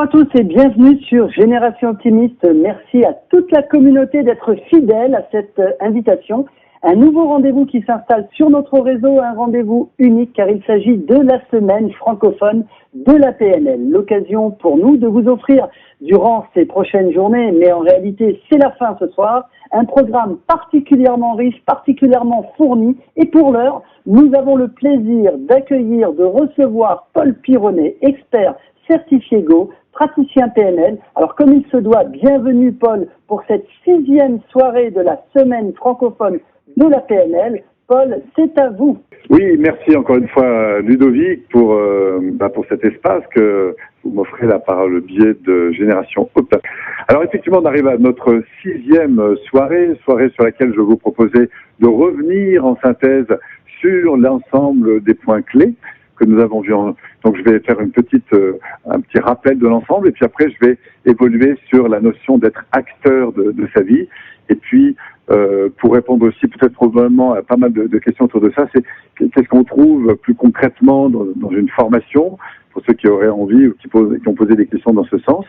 à tous et bienvenue sur Génération Optimiste. Merci à toute la communauté d'être fidèle à cette invitation. Un nouveau rendez-vous qui s'installe sur notre réseau, un rendez-vous unique car il s'agit de la semaine francophone de la PNL. L'occasion pour nous de vous offrir durant ces prochaines journées, mais en réalité c'est la fin ce soir, un programme particulièrement riche, particulièrement fourni. Et pour l'heure, nous avons le plaisir d'accueillir, de recevoir Paul Pironnet, expert certifié Go, praticien PNL. Alors comme il se doit, bienvenue Paul pour cette 6e soirée de la semaine francophone de la PNL. Paul, c'est à vous. Oui, merci encore une fois Ludovic pour cet espace que vous m'offrez là par le biais de Génération Optimiste. Alors effectivement, on arrive à notre 6e soirée sur laquelle je vais vous proposer de revenir en synthèse sur l'ensemble des points clés que nous avons vus. Donc je vais faire un petit rappel de l'ensemble et puis après je vais évoluer sur la notion d'être acteur de sa vie. Et puis pour répondre aussi peut-être probablement à pas mal de questions autour de ça, c'est qu'est-ce qu'on trouve plus concrètement dans une formation pour ceux qui auraient envie ou qui ont posé des questions dans ce sens.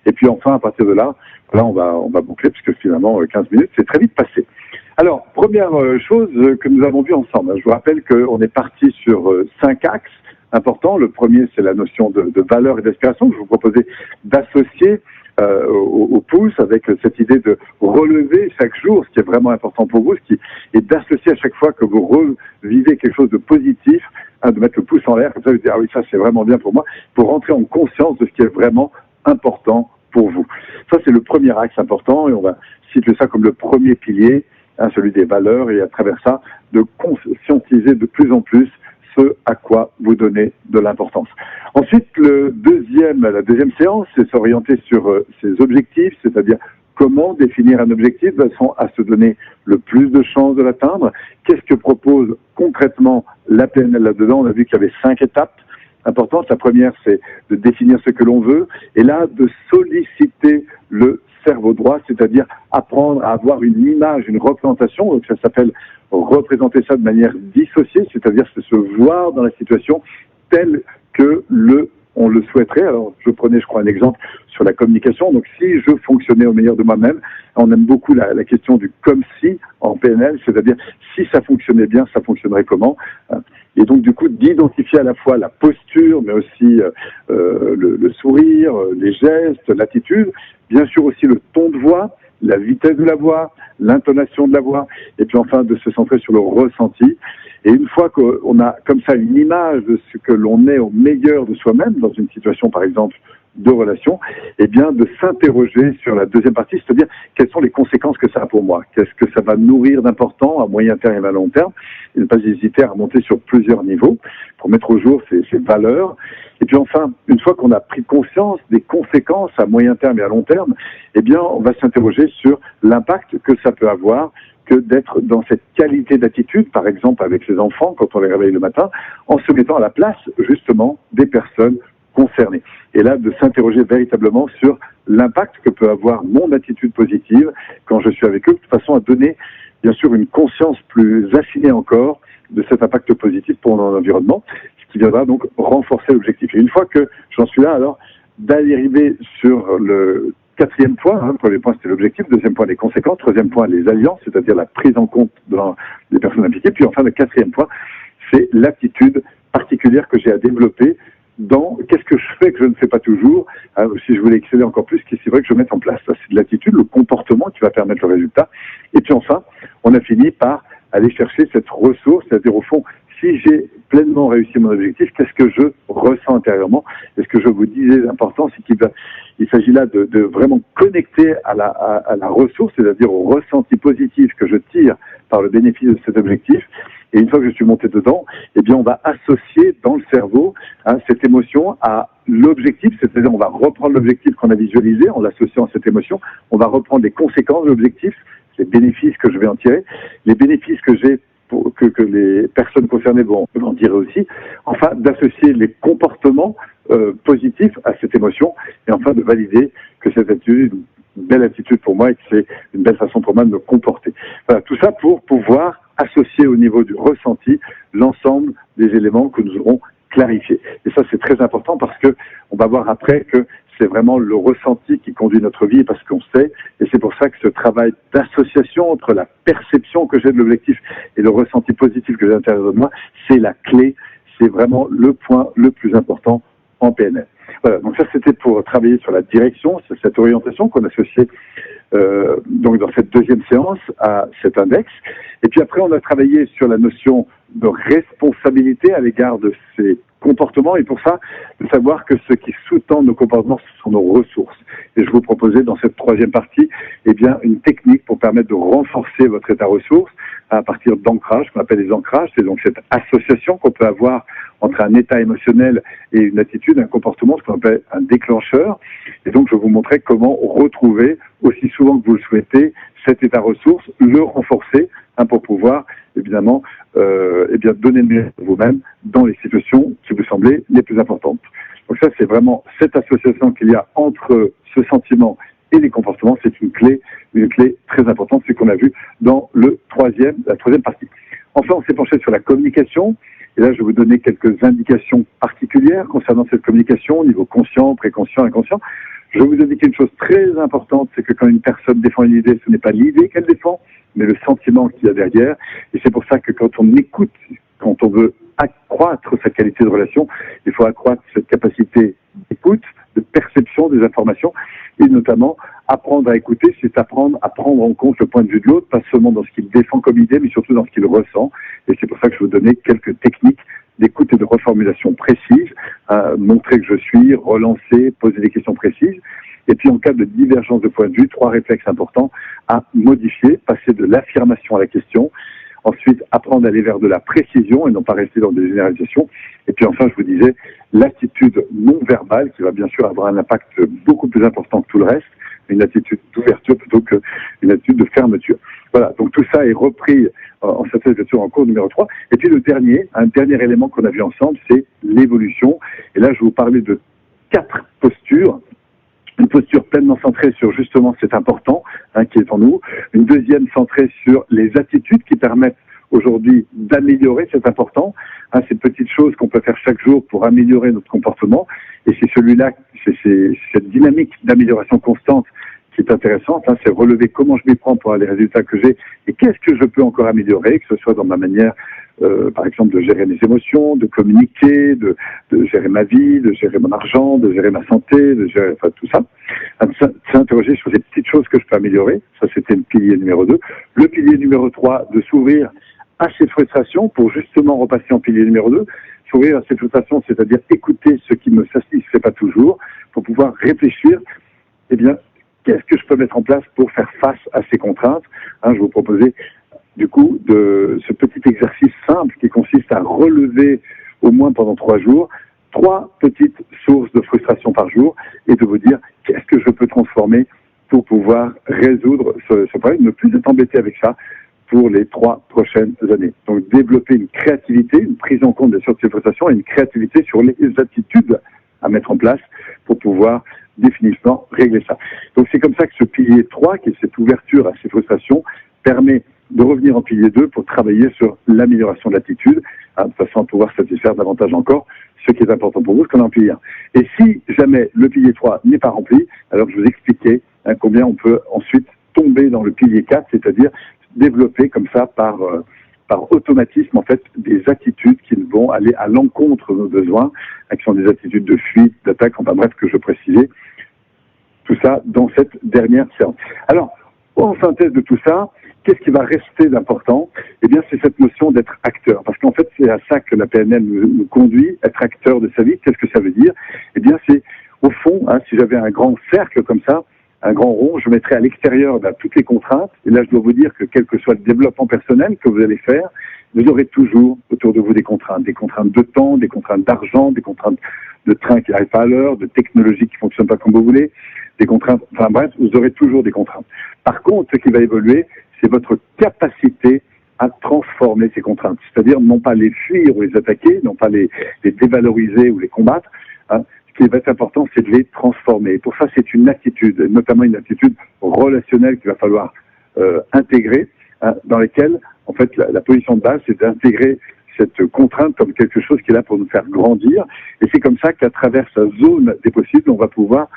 Et puis enfin à partir de là, on va boucler puisque finalement 15 minutes c'est très vite passé. Alors première chose que nous avons vue ensemble, je vous rappelle qu'on est parti sur 5 axes importants. Le premier c'est la notion de valeur et d'aspiration que je vous proposais d'associer au pouce avec cette idée de relever chaque jour ce qui est vraiment important pour vous, et d'associer à chaque fois que vous revivez quelque chose de positif, de mettre le pouce en l'air, comme ça vous dire ah oui ça c'est vraiment bien pour moi, pour rentrer en conscience de ce qui est vraiment important pour vous. Ça c'est le premier axe important et on va situer ça comme le premier pilier, celui des valeurs, et à travers ça de conscientiser de plus en plus ce à quoi vous donnez de l'importance. Ensuite, la deuxième séance, c'est s'orienter sur ses objectifs, c'est-à-dire comment définir un objectif de façon à se donner le plus de chances de l'atteindre. Qu'est-ce que propose concrètement la PNL là-dedans? On a vu qu'il y avait 5 étapes importantes. La première, c'est de définir ce que l'on veut, et là, de solliciter le cerveau droit, c'est-à-dire apprendre à avoir une image, une représentation. Donc ça s'appelle représenter ça de manière dissociée, c'est-à-dire se voir dans la situation telle que on le souhaiterait. Alors je prenais, je crois, un exemple sur la communication. Donc si je fonctionnais au meilleur de moi-même, on aime beaucoup la question du comme si en PNL, c'est-à-dire si ça fonctionnait bien, ça fonctionnerait comment. Et donc du coup d'identifier à la fois la posture, mais aussi le sourire, les gestes, l'attitude, bien sûr aussi le ton de voix, la vitesse de la voix, l'intonation de la voix, et puis enfin de se centrer sur le ressenti. Et une fois qu'on a comme ça une image de ce que l'on est au meilleur de soi-même dans une situation par exemple de relation, eh bien de s'interroger sur la deuxième partie, c'est-à-dire quelles sont les conséquences que ça a pour moi, qu'est-ce que ça va nourrir d'important à moyen terme et à long terme, et ne pas hésiter à remonter sur plusieurs niveaux pour mettre au jour ces valeurs. Et puis enfin, une fois qu'on a pris conscience des conséquences à moyen terme et à long terme, eh bien on va s'interroger sur l'impact que ça peut avoir que d'être dans cette qualité d'attitude, par exemple avec ses enfants quand on les réveille le matin, en se mettant à la place justement des personnes concernées. Et là, de s'interroger véritablement sur l'impact que peut avoir mon attitude positive quand je suis avec eux, de façon à donner, bien sûr, une conscience plus affinée encore de cet impact positif pour mon environnement, ce qui viendra donc renforcer l'objectif. Et une fois que j'en suis là, alors, d'arriver sur le 4e point, le premier point c'était l'objectif, 2e point les conséquences, 3e point les alliances, c'est-à-dire la prise en compte des personnes impliquées, puis enfin le 4e point, c'est l'attitude particulière que j'ai à développer dans qu'est-ce que je fais que je ne fais pas toujours, si je voulais exceller encore plus, qu'est-ce qu'il faudrait que je mette en place. Ça, c'est de l'attitude, le comportement qui va permettre le résultat. Et puis enfin, on a fini par aller chercher cette ressource, c'est-à-dire au fond, si j'ai pleinement réussi mon objectif, qu'est-ce que je ressens intérieurement? Et ce que je vous disais d'important, c'est qu'il s'agit là de vraiment connecter à la ressource, c'est-à-dire au ressenti positif que je tire par le bénéfice de cet objectif. Et une fois que je suis monté dedans, eh bien, on va associer dans le cerveau cette émotion à l'objectif, c'est-à-dire on va reprendre l'objectif qu'on a visualisé en l'associant à cette émotion, on va reprendre les conséquences de l'objectif, les bénéfices que je vais en tirer, les bénéfices que j'ai que les personnes concernées vont en tirer aussi, enfin d'associer les comportements positifs à cette émotion, et enfin de valider que cette attitude une belle attitude pour moi et que c'est une belle façon pour moi de me comporter. Voilà, tout ça pour pouvoir associer au niveau du ressenti l'ensemble des éléments que nous aurons clarifiés. Et ça, c'est très important parce que on va voir après que c'est vraiment le ressenti qui conduit notre vie parce qu'on sait, et c'est pour ça que ce travail d'association entre la perception que j'ai de l'objectif et le ressenti positif que j'ai à l'intérieur de moi, c'est la clé, c'est vraiment le point le plus important en PNL. Voilà, donc ça c'était pour travailler sur la direction, c'est cette orientation qu'on associait donc dans cette deuxième séance à cet index. Et puis après on a travaillé sur la notion de responsabilité à l'égard de ces comportements, et pour ça, de savoir que ce qui sous-tend nos comportements, ce sont nos ressources. Et je vous proposais dans cette troisième partie, eh bien, une technique pour permettre de renforcer votre état ressource à partir d'ancrage, qu'on appelle les ancrages. C'est donc cette association qu'on peut avoir entre un état émotionnel et une attitude, un comportement, ce qu'on appelle un déclencheur. Et donc, je vais vous montrer comment retrouver, aussi souvent que vous le souhaitez, cet état ressource, le renforcer, pour pouvoir, évidemment, bien donner le meilleur de vous-même dans les situations qui vous semblaient les plus importantes. Donc ça, c'est vraiment cette association qu'il y a entre ce sentiment et les comportements. C'est une clé très importante, c'est qu'on a vu dans la troisième partie. Enfin, on s'est penché sur la communication. Et là, je vais vous donner quelques indications particulières concernant cette communication au niveau conscient, préconscient, inconscient. Je vais vous indiquer une chose très importante, c'est que quand une personne défend une idée, ce n'est pas l'idée qu'elle défend, mais le sentiment qu'il y a derrière. Et c'est pour ça que quand on écoute, quand on veut accroître sa qualité de relation, il faut accroître cette capacité d'écoute, de perception des informations, et notamment apprendre à écouter, c'est apprendre à prendre en compte le point de vue de l'autre, pas seulement dans ce qu'il défend comme idée, mais surtout dans ce qu'il ressent. Et c'est pour ça que je vais vous donner quelques techniques d'écoute et de reformulation précises, montrer que je suis, relancer, poser des questions précises. Et puis en cas de divergence de point de vue, 3 réflexes importants à modifier, passer de l'affirmation à la question. Ensuite, apprendre à aller vers de la précision et non pas rester dans des généralisations. Et puis enfin, je vous disais, l'attitude non verbale qui va bien sûr avoir un impact beaucoup plus important que tout le reste, une attitude d'ouverture plutôt qu'une attitude de fermeture. Voilà, donc tout ça est repris en cette lecture en cours numéro 3. Et puis un dernier élément qu'on a vu ensemble, c'est l'évolution. Et là, je vais vous parler de 4 postures. Une posture pleinement centrée sur justement cet important qui est en nous. Une deuxième centrée sur les attitudes qui permettent aujourd'hui d'améliorer cet important. Ces petites choses qu'on peut faire chaque jour pour améliorer notre comportement. Et c'est celui-là, c'est cette dynamique d'amélioration constante qui est intéressante. C'est relever comment je m'y prends pour avoir les résultats que j'ai et qu'est-ce que je peux encore améliorer, que ce soit dans ma manière par exemple, de gérer mes émotions, de communiquer, de gérer ma vie, de gérer mon argent, de gérer ma santé, de gérer tout ça. S'interroger sur ces petites choses que je peux améliorer. Ça, c'était le pilier numéro 2. Le pilier numéro 3, de s'ouvrir à ces frustrations pour justement repasser en pilier numéro 2. S'ouvrir à ces frustrations, c'est-à-dire écouter ce qui me satisfait pas toujours, pour pouvoir réfléchir, eh bien, qu'est-ce que je peux mettre en place pour faire face à ces contraintes. Je vous proposais du coup, de ce petit exercice simple qui consiste à relever au moins pendant 3 jours 3 petites sources de frustration par jour et de vous dire qu'est-ce que je peux transformer pour pouvoir résoudre ce problème, ne plus être embêté avec ça pour les 3 prochaines années. Donc développer une créativité, une prise en compte des sources de frustration et une créativité sur les attitudes à mettre en place pour pouvoir définitivement régler ça. Donc c'est comme ça que ce pilier 3, qui est cette ouverture à ces frustrations, permet de revenir en pilier 2 pour travailler sur l'amélioration de l'attitude, de façon à pouvoir satisfaire davantage encore ce qui est important pour vous, ce qu'on a en pilier 1. Et si jamais le pilier 3 n'est pas rempli, alors je vous expliquais combien on peut ensuite tomber dans le pilier 4, c'est-à-dire développer comme ça par automatisme en fait des attitudes qui vont aller à l'encontre de nos besoins, qui sont des attitudes de fuite, d'attaque, enfin bref, que je précisais, tout ça dans cette dernière séance. Alors, en synthèse de tout ça, qu'est-ce qui va rester d'important? Eh bien, c'est cette notion d'être acteur. Parce qu'en fait, c'est à ça que la PNL nous conduit, être acteur de sa vie. Qu'est-ce que ça veut dire? Eh bien, c'est, au fond, si j'avais un grand cercle comme ça, un grand rond, je mettrais à l'extérieur toutes les contraintes. Et là, je dois vous dire que quel que soit le développement personnel que vous allez faire, vous aurez toujours autour de vous des contraintes de temps, des contraintes d'argent, des contraintes de train qui n'arrive pas à l'heure, de technologie qui ne fonctionne pas comme vous voulez, des contraintes, enfin bref, vous aurez toujours des contraintes. Par contre, ce qui va évoluer, c'est votre capacité à transformer ces contraintes. C'est-à-dire non pas les fuir ou les attaquer, non pas les dévaloriser ou les combattre. Ce qui va être important, c'est de les transformer. Et pour ça, c'est une attitude, notamment une attitude relationnelle qu'il va falloir intégrer, dans laquelle, en fait, la position de base, c'est d'intégrer cette contrainte comme quelque chose qui est là pour nous faire grandir. Et c'est comme ça qu'à travers sa zone des possibles, on va pouvoir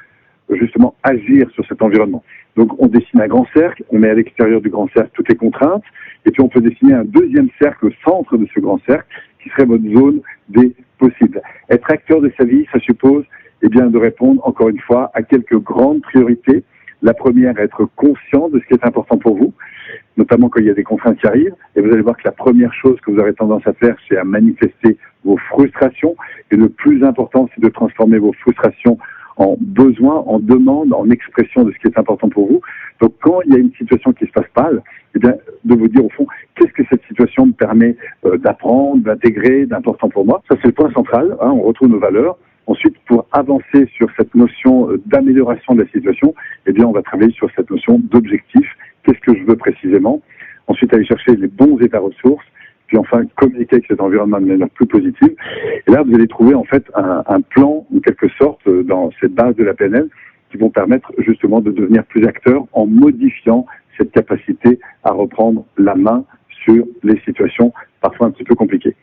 justement agir sur cet environnement. Donc on dessine un grand cercle, on met à l'extérieur du grand cercle toutes les contraintes, et puis on peut dessiner un deuxième cercle au centre de ce grand cercle, qui serait votre zone des possibles. Être acteur de sa vie, ça suppose de répondre, encore une fois, à quelques grandes priorités. La première, être conscient de ce qui est important pour vous, notamment quand il y a des contraintes qui arrivent. Et vous allez voir que la première chose que vous aurez tendance à faire, c'est à manifester vos frustrations. Et le plus important, c'est de transformer vos frustrations en besoin, en demande, en expression de ce qui est important pour vous. Donc, quand il y a une situation qui se passe mal, de vous dire au fond, qu'est-ce que cette situation me permet d'apprendre, d'intégrer, d'important pour moi. Ça, c'est le point central. On retrouve nos valeurs. Ensuite, pour avancer sur cette notion d'amélioration de la situation, on va travailler sur cette notion d'objectif. Qu'est-ce que je veux précisément? Ensuite, aller chercher les bons états ressources. Puis enfin, communiquer avec cet environnement de manière plus positive. Et là, vous allez trouver en fait un plan, en quelque sorte, dans cette base de la PNL, qui vont permettre justement de devenir plus acteur en modifiant cette capacité à reprendre la main sur les situations parfois un petit peu compliquées.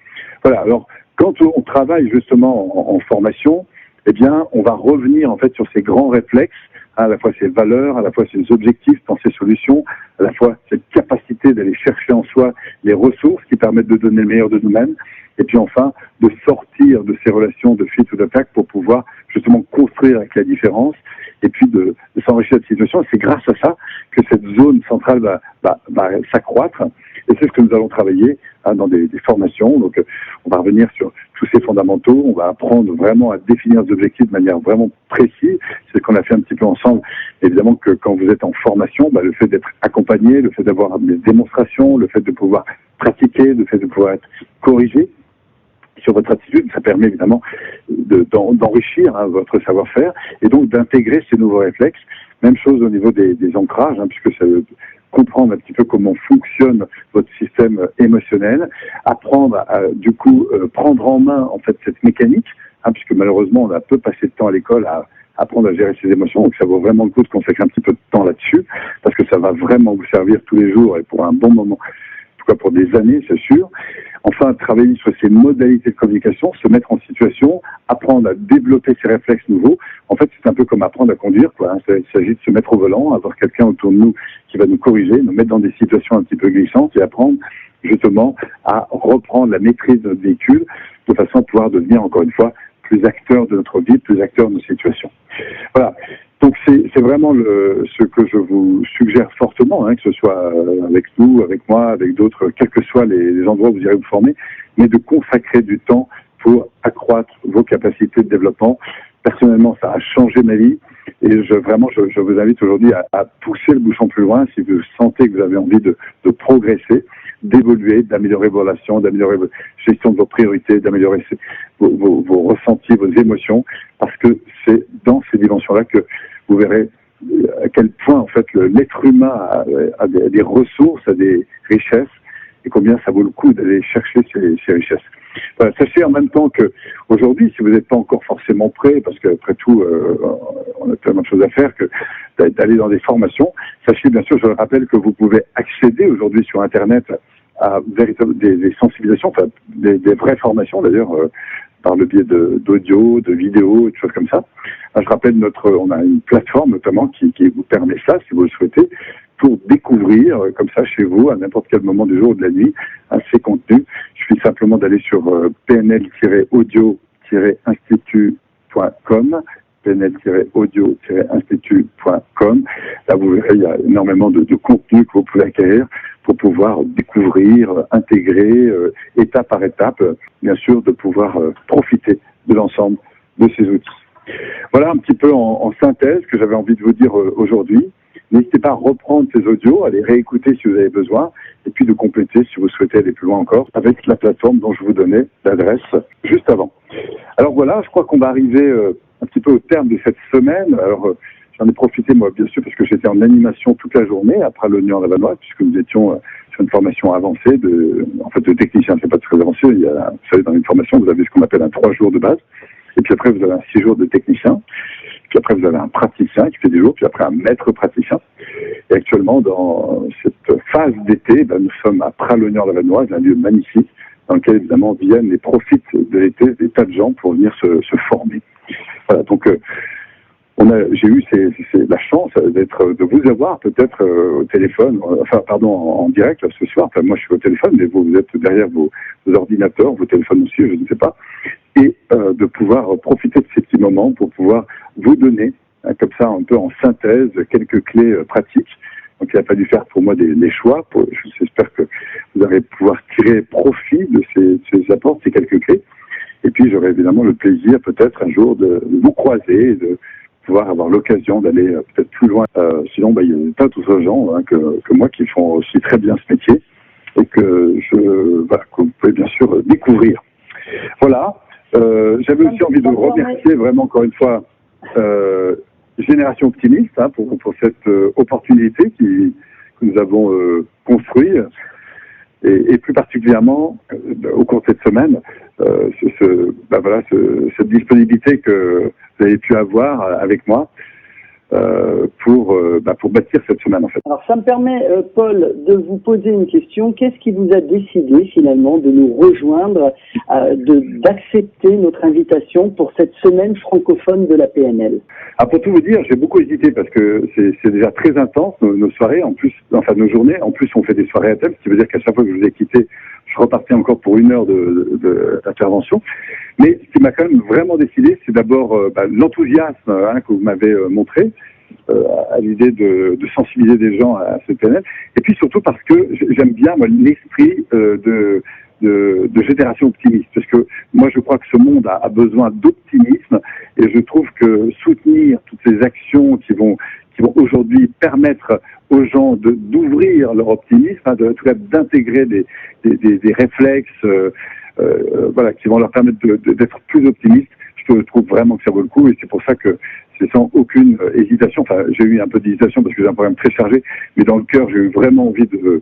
Voilà, alors quand on travaille justement en formation, on va revenir en fait sur ces grands réflexes, à la fois ces valeurs, à la fois ces objectifs, pensées solutions, à la fois cette capacité d'aller chercher en soi les ressources qui permettent de donner le meilleur de nous-mêmes, et puis enfin de sortir de ces relations de fuite ou d'attaque pour pouvoir justement construire avec la différence, et puis de s'enrichir de cette situation. C'est grâce à ça que cette zone centrale va s'accroître, et c'est ce que nous allons travailler dans des formations. Donc on va revenir sur tous ces fondamentaux, on va apprendre vraiment à définir des objectifs de manière vraiment précise. C'est ce qu'on a fait un petit peu ensemble. Évidemment que quand vous êtes en formation, le fait d'être accompagné, le fait d'avoir des démonstrations, le fait de pouvoir pratiquer, le fait de pouvoir être corrigé sur votre attitude, ça permet évidemment d'enrichir votre savoir-faire et donc d'intégrer ces nouveaux réflexes. Même chose au niveau des ancrages, puisque ça veut comprendre un petit peu comment fonctionne votre système émotionnel, apprendre à prendre en main en fait cette mécanique, puisque malheureusement on a peu passé de temps à l'école à apprendre à gérer ses émotions, donc ça vaut vraiment le coup de consacrer un petit peu de temps là-dessus, parce que ça va vraiment vous servir tous les jours et pour un bon moment, en tout cas pour des années, c'est sûr. Enfin, travailler sur ces modalités de communication, se mettre en situation, apprendre à développer ces réflexes nouveaux. En fait, c'est un peu comme apprendre à conduire, Il s'agit de se mettre au volant, avoir quelqu'un autour de nous qui va nous corriger, nous mettre dans des situations un petit peu glissantes et apprendre justement à reprendre la maîtrise de notre véhicule de façon à pouvoir devenir, encore une fois, plus acteur de notre vie, plus acteur de nos situations. Voilà. Donc c'est vraiment ce que je vous suggère fortement, que ce soit avec nous, avec moi, avec d'autres, quels que soient les endroits où vous irez vous former, mais de consacrer du temps pour accroître vos capacités de développement. Personnellement, ça a changé ma vie et je vous invite aujourd'hui à pousser le bouchon plus loin si vous sentez que vous avez envie de progresser, d'évoluer, d'améliorer vos relations, d'améliorer votre gestion de vos priorités, d'améliorer vos ressentis, vos émotions, parce que c'est dans ces dimensions-là que vous verrez à quel point en fait l'être humain a des ressources, a des richesses, et combien ça vaut le coup d'aller chercher ces richesses. Voilà, sachez en même temps que aujourd'hui, si vous n'êtes pas encore forcément prêt, parce qu'après tout, on a tellement de choses à faire que d'aller dans des formations, sachez bien sûr, je le rappelle, que vous pouvez accéder aujourd'hui sur Internet à des sensibilisations, enfin des vraies formations d'ailleurs, par le biais d'audio, de vidéos, et de choses comme ça. Alors, je rappelle on a une plateforme notamment qui vous permet ça, si vous le souhaitez, pour découvrir comme ça chez vous, à n'importe quel moment du jour ou de la nuit, ces contenus. Il suffit simplement d'aller sur pnl-audio-institut.com, pnl-audio-institut.com. Là, vous verrez, il y a énormément de contenu que vous pouvez acquérir pour pouvoir découvrir, intégrer, étape par étape, bien sûr, de pouvoir profiter de l'ensemble de ces outils. Voilà un petit peu en synthèse que j'avais envie de vous dire aujourd'hui. N'hésitez pas à reprendre ces audios, à les réécouter si vous avez besoin, et puis de compléter si vous souhaitez aller plus loin encore avec la plateforme dont je vous donnais l'adresse juste avant. Alors voilà, je crois qu'on va arriver un petit peu au terme de cette semaine. Alors j'en ai profité moi bien sûr parce que j'étais en animation toute la journée après Pralognan-la-Vanoise, puisque nous étions sur une formation avancée de technicien. C'est pas très avancé. Vous savez, dans une formation, vous avez ce qu'on appelle un 3 jours de base, et puis après vous avez un 6 jours de technicien. Puis après, vous avez un praticien qui fait des jours, puis après un maître praticien. Et actuellement, dans cette phase d'été, nous sommes à Pralognan-la-Vanoise, un lieu magnifique, dans lequel, évidemment, viennent et profitent de l'été des tas de gens pour venir se former. Voilà, donc, j'ai eu la chance de vous avoir peut-être au téléphone, en direct ce soir. Enfin, moi, je suis au téléphone, mais vous êtes derrière vos ordinateurs, vos téléphones aussi, je ne sais pas, et de pouvoir profiter de ces petits moments pour pouvoir vous donner, comme ça, un peu en synthèse, quelques clés pratiques. Donc, il a fallu faire pour moi des choix. J'espère que vous allez pouvoir tirer profit de ces apports, ces quelques clés. Et puis, j'aurai évidemment le plaisir, peut-être, un jour, de vous croiser et de pouvoir avoir l'occasion d'aller peut-être plus loin. Sinon, il y a pas tous ces gens que moi qui font aussi très bien ce métier et que vous pouvez bien sûr découvrir. Voilà. J'avais aussi envie de remercier vraiment encore une fois Génération Optimiste pour cette opportunité que nous avons construite. Et plus particulièrement au cours de cette semaine, cette disponibilité que vous avez pu avoir avec moi pour bâtir cette semaine en fait. Alors ça me permet, Paul, de vous poser une question. Qu'est-ce qui vous a décidé finalement de nous rejoindre, d'accepter notre invitation pour cette semaine francophone de la PNL? Pour tout vous dire, j'ai beaucoup hésité parce que c'est déjà très intense nos soirées, en plus, enfin nos journées. En plus, on fait des soirées à thème, ce qui veut dire qu'à chaque fois que je vous ai quitté, je repartais encore pour 1 heure d'intervention. Mais ce qui m'a quand même vraiment décidé, c'est d'abord l'enthousiasme que vous m'avez montré à l'idée de sensibiliser des gens à ce PNL. Et puis surtout parce que j'aime bien l'esprit de génération optimiste, parce que moi je crois que ce monde a besoin d'optimisme, et je trouve que soutenir toutes ces actions qui vont aujourd'hui permettre aux gens d'ouvrir leur optimisme, en tout cas d'intégrer des réflexes qui vont leur permettre d'être plus optimistes, je trouve vraiment que ça vaut le coup, et c'est pour ça que c'est sans aucune hésitation. Enfin, j'ai eu un peu d'hésitation parce que j'ai un programme très chargé, mais dans le cœur, j'ai eu vraiment envie de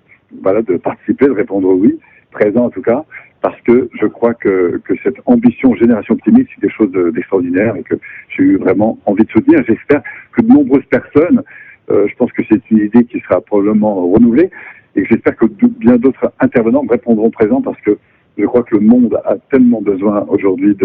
participer, de répondre oui, présent en tout cas, parce que je crois que cette ambition Génération Optimiste, c'est quelque chose d'extraordinaire et que j'ai eu vraiment envie de soutenir. J'espère que de nombreuses personnes, je pense que c'est une idée qui sera probablement renouvelée, et j'espère que bien d'autres intervenants me répondront présent, parce que je crois que le monde a tellement besoin aujourd'hui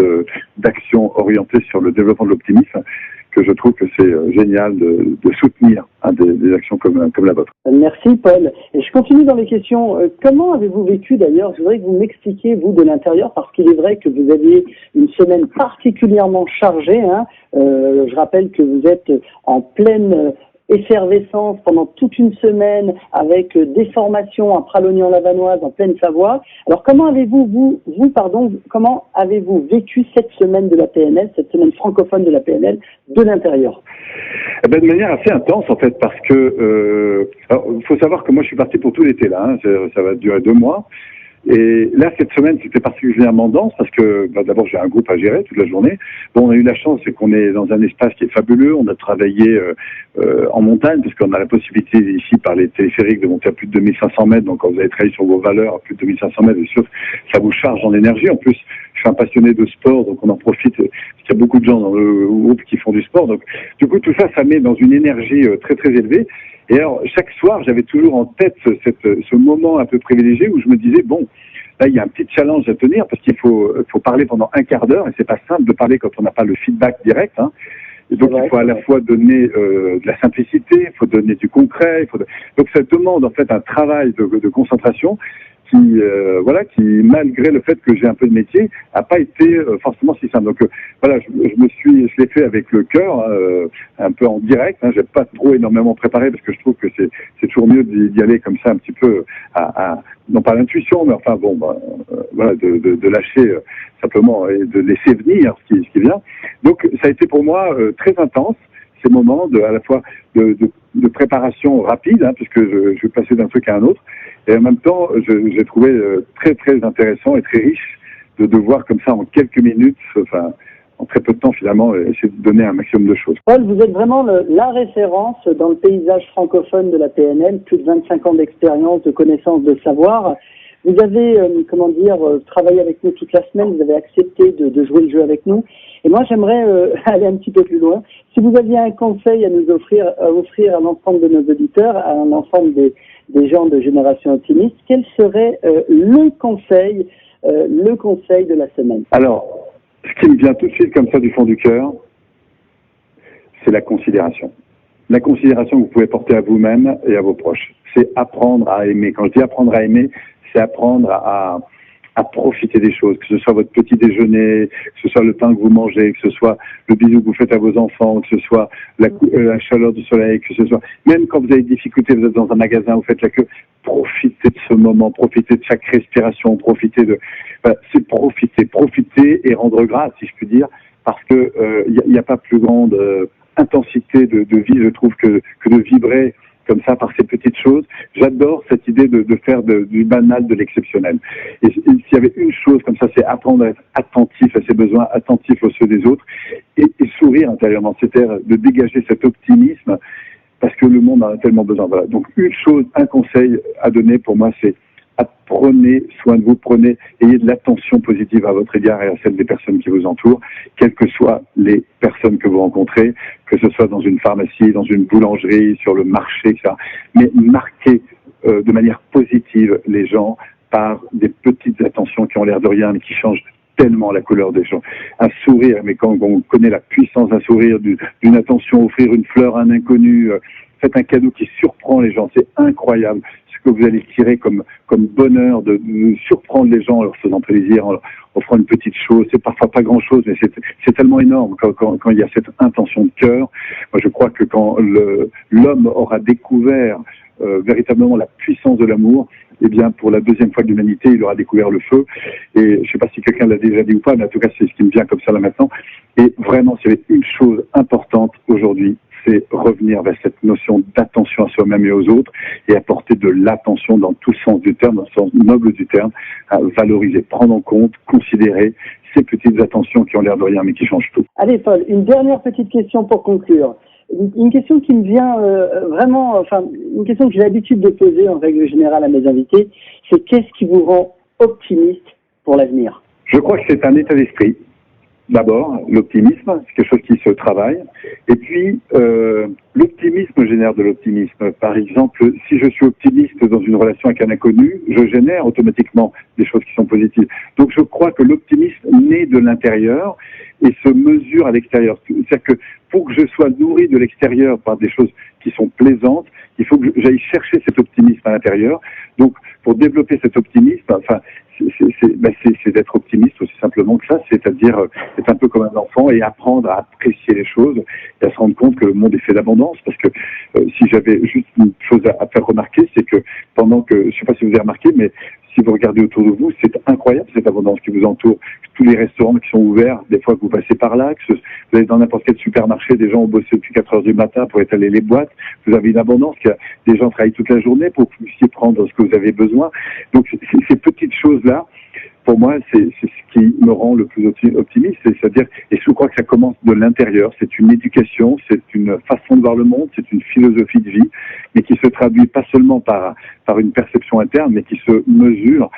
d'actions orientées sur le développement de l'optimisme, que je trouve que c'est génial de soutenir des actions comme la vôtre. Merci Paul. Et je continue dans les questions. Comment avez-vous vécu d'ailleurs? Je voudrais que vous m'expliquiez, vous, de l'intérieur, parce qu'il est vrai que vous aviez une semaine particulièrement chargée. Je rappelle que vous êtes en pleine effervescence pendant toute une semaine avec des formations à Pralognan-la-Vanoise en pleine Savoie. Alors comment avez-vous vécu cette semaine de la PNL, cette semaine francophone de la PNL de l'intérieur? De manière assez intense en fait, parce que il faut savoir que moi je suis parti pour tout l'été là, ça va durer 2 mois. Et là, cette semaine, c'était particulièrement dense parce que d'abord, j'ai un groupe à gérer toute la journée. Bon, on a eu la chance, c'est qu'on est dans un espace qui est fabuleux. On a travaillé en montagne parce qu'on a la possibilité ici, par les téléphériques, de monter à plus de 2500 mètres. Donc, quand vous avez travaillé sur vos valeurs à plus de 2500 mètres, bien sûr, ça vous charge en énergie. En plus, je suis un passionné de sport, donc on en profite. Parce qu'il y a beaucoup de gens dans le groupe qui font du sport. Donc, du coup, tout ça, ça met dans une énergie très, très élevée. Et alors, chaque soir, j'avais toujours en tête ce moment un peu privilégié où je me disais, bon, là, il y a un petit challenge à tenir parce qu'il faut parler pendant 1/4 d'heure, et c'est pas simple de parler quand on n'a pas le feedback direct, Et donc, il faut à la fois donner de la simplicité, il faut donner du concret, donc ça demande en fait un travail de concentration qui, malgré le fait que j'ai un peu de métier, a pas été forcément si simple. Donc je l'ai fait avec le cœur, un peu en direct. J'ai pas trop énormément préparé parce que je trouve que c'est toujours mieux d'y aller comme ça un petit peu non pas à l'intuition, mais enfin de lâcher simplement et de laisser venir ce qui vient. Donc ça a été pour moi très intense, ces moments à la fois de préparation rapide, puisque je passais d'un truc à un autre, et en même temps j'ai trouvé très très intéressant et très riche de voir comme ça en quelques minutes, en très peu de temps finalement, essayer de donner un maximum de choses. Paul, vous êtes vraiment la référence dans le paysage francophone de la PNL, plus de 25 ans d'expérience, de connaissances, de savoir. Vous avez, travaillé avec nous toute la semaine, vous avez accepté de jouer le jeu avec nous. Et moi, j'aimerais aller un petit peu plus loin. Si vous aviez un conseil à nous offrir à l'ensemble de nos auditeurs, à l'ensemble des gens de Génération Optimiste, quel serait le conseil de la semaine? Alors, ce qui me vient tout de suite comme ça du fond du cœur, c'est la considération. La considération que vous pouvez porter à vous-même et à vos proches. C'est apprendre à aimer. Quand je dis apprendre à aimer, c'est apprendre à profiter des choses, que ce soit votre petit déjeuner, que ce soit le pain que vous mangez, que ce soit le bisou que vous faites à vos enfants, que ce soit la chaleur du soleil, que ce soit... Même quand vous avez des difficultés, vous êtes dans un magasin, vous faites la queue, profitez de ce moment, profitez de chaque respiration, profitez de... c'est profiter et rendre grâce, si je puis dire, parce que y a pas plus grande intensité de vie, je trouve, que de vibrer comme ça par ces petites choses. J'adore cette idée de faire du banal de l'exceptionnel. Et s'il y avait une chose comme ça, c'est apprendre à être attentif à ses besoins, attentif aux ceux des autres et sourire intérieurement, c'est-à-dire de dégager cet optimisme parce que le monde en a tellement besoin. Voilà. Donc une chose, un conseil à donner pour moi, c'est prenez soin de vous, ayez de l'attention positive à votre égard et à celle des personnes qui vous entourent, quelles que soient les personnes que vous rencontrez, que ce soit dans une pharmacie, dans une boulangerie, sur le marché, etc. Mais marquez de manière positive les gens par des petites attentions qui ont l'air de rien, mais qui changent tellement la couleur des gens. Un sourire, mais quand on connaît la puissance d'un sourire, d'une attention, offrir une fleur à un inconnu, faites un cadeau qui surprend les gens, c'est incroyable que vous allez tirer comme bonheur de surprendre les gens en leur faisant plaisir, en leur offrant une petite chose. C'est parfois pas grand chose, mais c'est tellement énorme quand il y a cette intention de cœur. Moi, je crois que quand l'homme aura découvert véritablement la puissance de l'amour, eh bien, pour la deuxième fois de l'humanité, il aura découvert le feu. Et je sais pas si quelqu'un l'a déjà dit ou pas, mais en tout cas, c'est ce qui me vient comme ça là maintenant. Et vraiment, s'il y avait une chose importante aujourd'hui, c'est revenir vers cette notion d'attention à soi-même et aux autres et apporter de l'attention dans tout le sens du terme, dans le sens noble du terme, à valoriser, prendre en compte, considérer ces petites attentions qui ont l'air de rien mais qui changent tout. Allez Paul, une dernière petite question pour conclure. Une question qui me vient vraiment, enfin une question que j'ai l'habitude de poser en règle générale à mes invités, c'est qu'est-ce qui vous rend optimiste pour l'avenir? Je crois que c'est un état d'esprit. D'abord, l'optimisme, c'est quelque chose qui se travaille. Et puis, l'optimisme génère de l'optimisme. Par exemple, si je suis optimiste dans une relation avec un inconnu, je génère automatiquement des choses qui sont positives. Donc, je crois que l'optimisme naît de l'intérieur et se mesure à l'extérieur. C'est-à-dire que pour que je sois nourri de l'extérieur par des choses qui sont plaisantes, il faut que j'aille chercher cet optimisme à l'intérieur. Donc, pour développer cet optimisme, enfin, c'est d'être optimiste aussi simplement que ça, c'est-à-dire être un peu comme un enfant et apprendre à apprécier les choses et à se rendre compte que le monde est fait d'abondance. Parce que si j'avais juste une chose à faire remarquer, c'est que pendant que, je sais pas si vous avez remarqué, mais si vous regardez autour de vous, c'est incroyable cette abondance qui vous entoure. Tous les restaurants qui sont ouverts, des fois que vous passez par là, que vous allez dans n'importe quel supermarché, des gens ont bossé depuis 4 heures du matin pour étaler les boîtes. Vous avez une abondance, des gens travaillent toute la journée pour que vous puissiez prendre ce que vous avez besoin. Donc ces petites choses-là, pour moi, c'est ce qui me rend le plus optimiste, c'est-à-dire, et je crois que ça commence de l'intérieur, c'est une éducation, c'est une façon de voir le monde, c'est une philosophie de vie, mais qui se traduit pas seulement par une perception interne, mais qui se mesure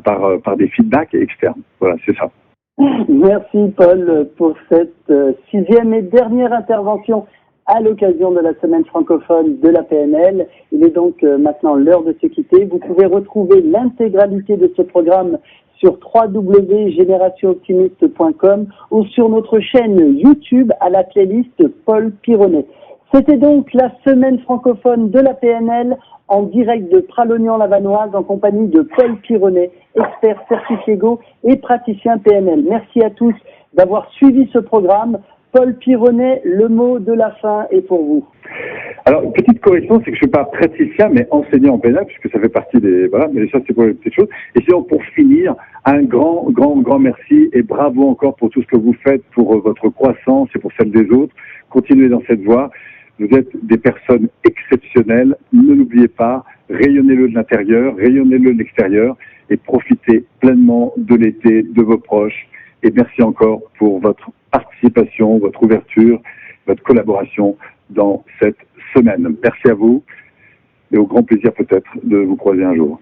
par des feedbacks externes. Voilà, c'est ça. Merci Paul pour cette 6e et dernière intervention à l'occasion de la semaine francophone de la PNL. Il est donc maintenant l'heure de se quitter. Vous pouvez retrouver l'intégralité de ce programme sur www.generationoptimiste.com ou sur notre chaîne YouTube à la playlist Paul Pironnet. C'était donc la semaine francophone de la PNL en direct de Pralognan-la-Vanoise en compagnie de Paul Pironnet, expert certifié Go et praticien PNL. Merci à tous d'avoir suivi ce programme. Paul Pironnet, le mot de la fin est pour vous. Alors, une petite correction, c'est que je suis pas praticien, mais enseignant en PNL, puisque ça fait partie des... Voilà, mais ça, c'est pour les petites choses. Et sinon, pour finir, un grand merci et bravo encore pour tout ce que vous faites, pour votre croissance et pour celle des autres. Continuez dans cette voie. Vous êtes des personnes exceptionnelles. Ne l'oubliez pas. Rayonnez-le de l'intérieur, rayonnez-le de l'extérieur et profitez pleinement de l'été, de vos proches. Et merci encore pour votre participation, votre ouverture, votre collaboration dans cette semaine. Merci à vous et au grand plaisir peut-être de vous croiser un jour.